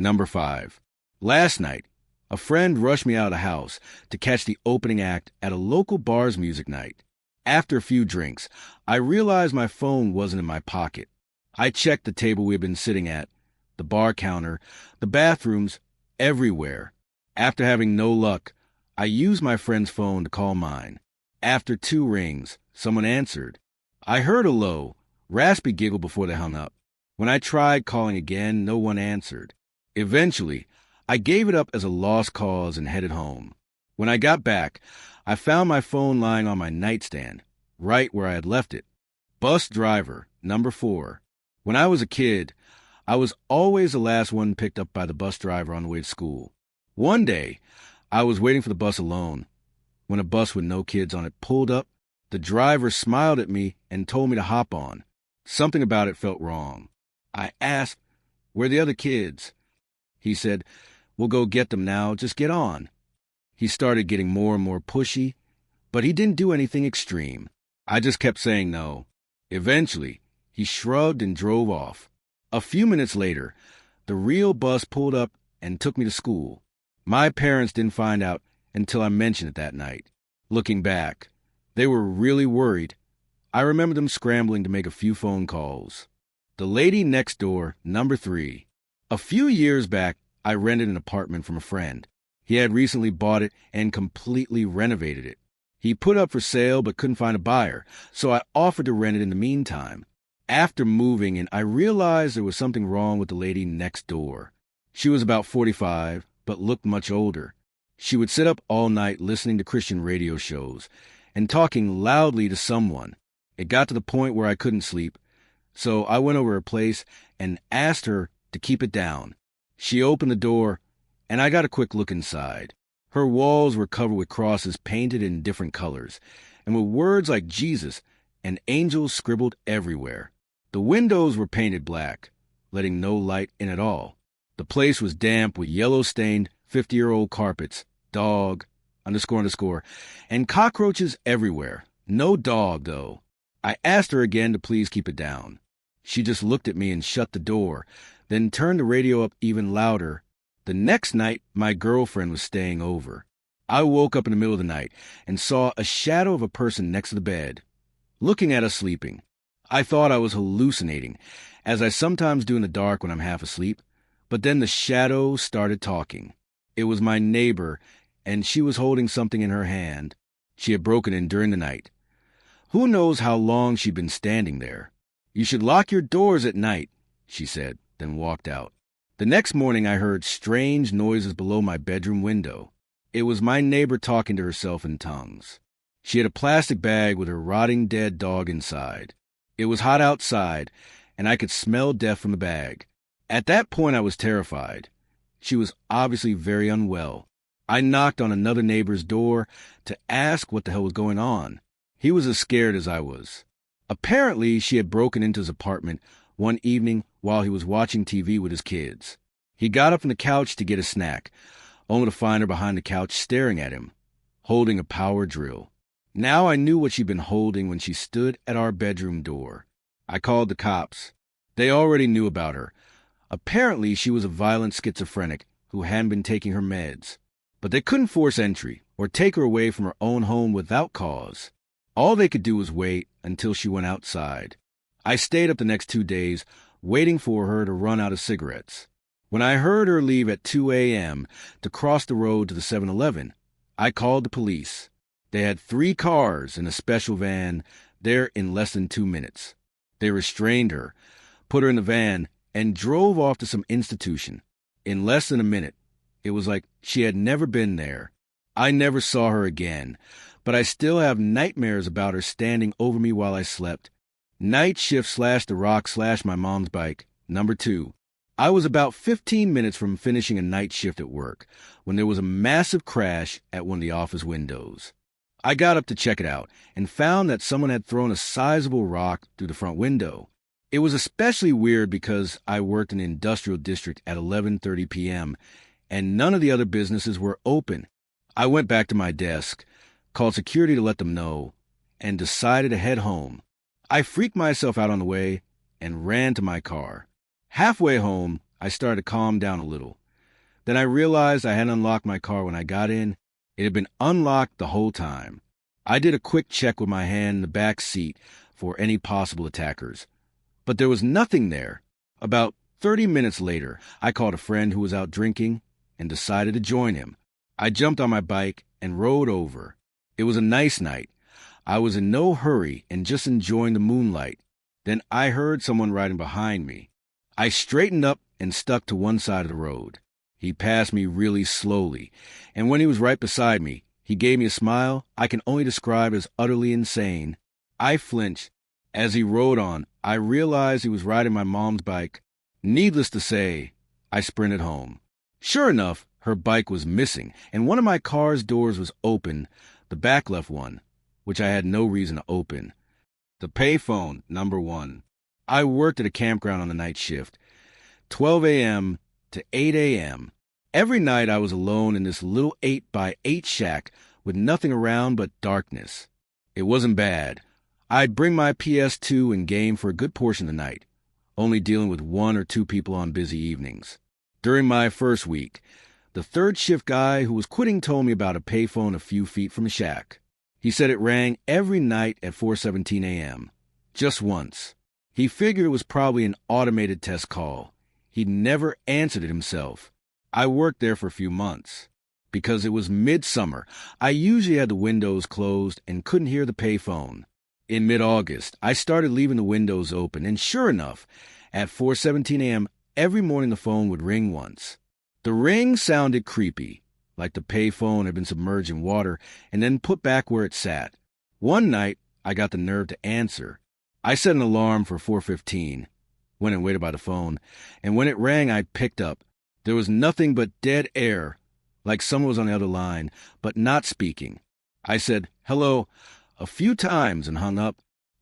Number 5. Last night, a friend rushed me out of the house to catch the opening act at a local bar's music night. After a few drinks, I realized my phone wasn't in my pocket. I checked the table we had been sitting at, the bar counter, the bathrooms, everywhere. After having no luck, I used my friend's phone to call mine. After 2 rings, someone answered. I heard a low, raspy giggle before they hung up. When I tried calling again, no one answered. Eventually, I gave it up as a lost cause and headed home. When I got back, I found my phone lying on my nightstand, right where I had left it. Bus driver, number 4. When I was a kid, I was always the last one picked up by the bus driver on the way to school. One day, I was waiting for the bus alone. When a bus with no kids on it pulled up, the driver smiled at me and told me to hop on. Something about it felt wrong. I asked, "Where are the other kids?" He said, "We'll go get them now, just get on." He started getting more and more pushy, but he didn't do anything extreme. I just kept saying no. Eventually, he shrugged and drove off. A few minutes later, the real bus pulled up and took me to school. My parents didn't find out until I mentioned it that night. Looking back, they were really worried. I remember them scrambling to make a few phone calls. The lady next door, number 3. A few years back, I rented an apartment from a friend. He had recently bought it and completely renovated it. He put up for sale but couldn't find a buyer, so I offered to rent it in the meantime. After moving in, I realized there was something wrong with the lady next door. She was about 45, but looked much older. She would sit up all night listening to Christian radio shows and talking loudly to someone. It got to the point where I couldn't sleep, so I went over her place and asked her to keep it down. She opened the door, and I got a quick look inside. Her walls were covered with crosses painted in different colors, and with words like Jesus and angels scribbled everywhere. The windows were painted black, letting no light in at all. The place was damp with yellow-stained 50-year-old carpets, dog, __, and cockroaches everywhere. No dog, though. I asked her again to please keep it down. She just looked at me and shut the door, then turned the radio up even louder. The next night, my girlfriend was staying over. I woke up in the middle of the night and saw a shadow of a person next to the bed, looking at us sleeping. I thought I was hallucinating, as I sometimes do in the dark when I'm half asleep, but then the shadow started talking. It was my neighbor, and she was holding something in her hand. She had broken in during the night. Who knows how long she'd been standing there. "You should lock your doors at night," she said, then walked out. The next morning I heard strange noises below my bedroom window. It was my neighbor talking to herself in tongues. She had a plastic bag with her rotting dead dog inside. It was hot outside, and I could smell death from the bag. At that point I was terrified. She was obviously very unwell. I knocked on another neighbor's door to ask what the hell was going on. He was as scared as I was. Apparently, she had broken into his apartment one evening while he was watching TV with his kids. He got up from the couch to get a snack, only to find her behind the couch staring at him, holding a power drill. Now I knew what she'd been holding when she stood at our bedroom door. I called the cops. They already knew about her. Apparently, she was a violent schizophrenic who hadn't been taking her meds. But they couldn't force entry or take her away from her own home without cause. All they could do was wait until she went outside. I stayed up the next 2 days, waiting for her to run out of cigarettes. When I heard her leave at 2 a.m. to cross the road to the 7-Eleven, I called the police. They had 3 cars and a special van there in less than 2 minutes. They restrained her, put her in the van, and drove off to some institution. In less than a minute, it was like she had never been there. I never saw her again, but I still have nightmares about her standing over me while I slept. Night shift / the rock / my mom's bike, number 2. I was about 15 minutes from finishing a night shift at work when there was a massive crash at one of the office windows. I got up to check it out and found that someone had thrown a sizable rock through the front window. It was especially weird because I worked in an industrial district at 11:30 p.m. and none of the other businesses were open. I went back to my desk, called security to let them know, and decided to head home. I freaked myself out on the way and ran to my car. Halfway home, I started to calm down a little. Then I realized I hadn't unlocked my car when I got in. It had been unlocked the whole time. I did a quick check with my hand in the back seat for any possible attackers. But there was nothing there. About 30 minutes later, I called a friend who was out drinking and decided to join him. I jumped on my bike and rode over. It was a nice night. I was in no hurry and just enjoying the moonlight. Then I heard someone riding behind me. I straightened up and stuck to one side of the road. He passed me really slowly, and when he was right beside me, he gave me a smile I can only describe as utterly insane. I flinched. As he rode on, I realized he was riding my mom's bike. Needless to say, I sprinted home. Sure enough, her bike was missing, and one of my car's doors was open, the back left one, which I had no reason to open. The payphone, number 1. I worked at a campground on the night shift, 12 a.m. to 8 a.m. Every night I was alone in this little 8x8 shack with nothing around but darkness. It wasn't bad. I'd bring my PS2 and game for a good portion of the night, only dealing with 1 or 2 people on busy evenings. During my first week, the third shift guy who was quitting told me about a payphone a few feet from the shack. He said it rang every night at 4:17 a.m., just once. He figured it was probably an automated test call. He'd never answered it himself. I worked there for a few months. Because it was midsummer, I usually had the windows closed and couldn't hear the payphone. In mid-August, I started leaving the windows open, and sure enough, at 4:17 a.m., every morning the phone would ring once. The ring sounded creepy, like the payphone had been submerged in water and then put back where it sat. One night, I got the nerve to answer. I set an alarm for 4:15, went and waited by the phone, and when it rang, I picked up. There was nothing but dead air, like someone was on the other line, but not speaking. I said, "Hello," a few times and hung up.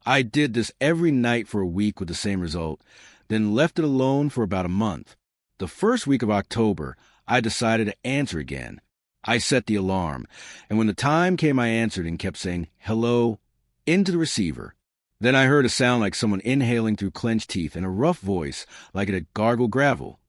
I did this every night for a week with the same result, then left it alone for about a month. The first week of October, I decided to answer again. I set the alarm, and when the time came, I answered and kept saying, "Hello," into the receiver. Then I heard a sound like someone inhaling through clenched teeth and a rough voice like it had gargled gravel.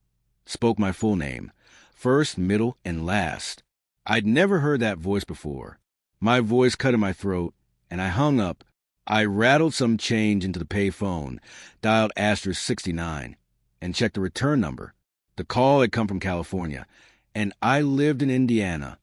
Spoke my full name, first, middle, and last. I'd never heard that voice before. My voice cut in my throat, and I hung up. I rattled some change into the pay phone, dialed *69, and checked the return number. The call had come from California, and I lived in Indiana.